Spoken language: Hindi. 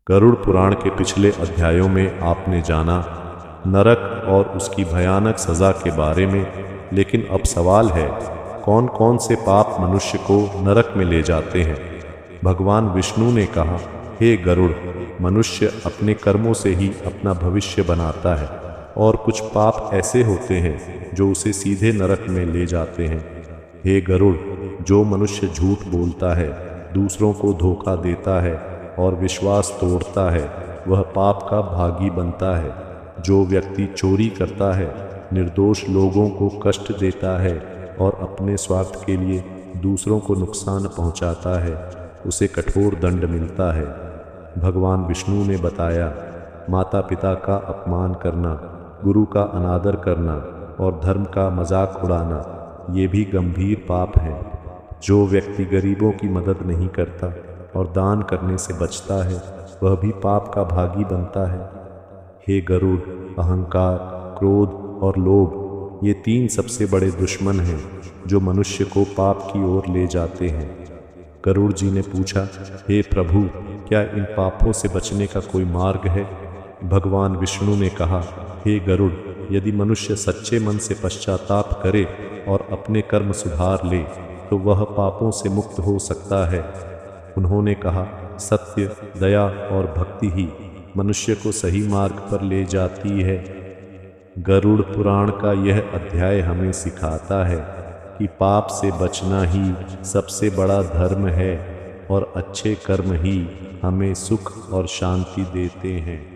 गरुड़ पुराण के पिछले अध्यायों में आपने जाना नरक और उसकी भयानक सज़ा के बारे में, लेकिन अब सवाल है कौन कौन से पाप मनुष्य को नरक में ले जाते हैं। भगवान विष्णु ने कहा, हे गरुड़, मनुष्य अपने कर्मों से ही अपना भविष्य बनाता है और कुछ पाप ऐसे होते हैं जो उसे सीधे नरक में ले जाते हैं। हे गरुड़, जो मनुष्य झूठ बोलता है, दूसरों को धोखा देता है और विश्वास तोड़ता है, वह पाप का भागी बनता है। जो व्यक्ति चोरी करता है, निर्दोष लोगों को कष्ट देता है और अपने स्वार्थ के लिए दूसरों को नुकसान पहुंचाता है, उसे कठोर दंड मिलता है। भगवान विष्णु ने बताया, माता पिता का अपमान करना, गुरु का अनादर करना और धर्म का मजाक उड़ाना, ये भी गंभीर पाप हैं। जो व्यक्ति गरीबों की मदद नहीं करता और दान करने से बचता है, वह भी पाप का भागी बनता है। हे गरुड़, अहंकार, क्रोध और लोभ, ये तीन सबसे बड़े दुश्मन हैं जो मनुष्य को पाप की ओर ले जाते हैं। गरुड़ जी ने पूछा, हे प्रभु, क्या इन पापों से बचने का कोई मार्ग है? भगवान विष्णु ने कहा, हे गरुड़, यदि मनुष्य सच्चे मन से पश्चाताप करे और अपने कर्म सुधार ले तो वह पापों से मुक्त हो सकता है। उन्होंने कहा, सत्य, दया और भक्ति ही मनुष्य को सही मार्ग पर ले जाती है। गरुड़ पुराण का यह अध्याय हमें सिखाता है कि पाप से बचना ही सबसे बड़ा धर्म है और अच्छे कर्म ही हमें सुख और शांति देते हैं।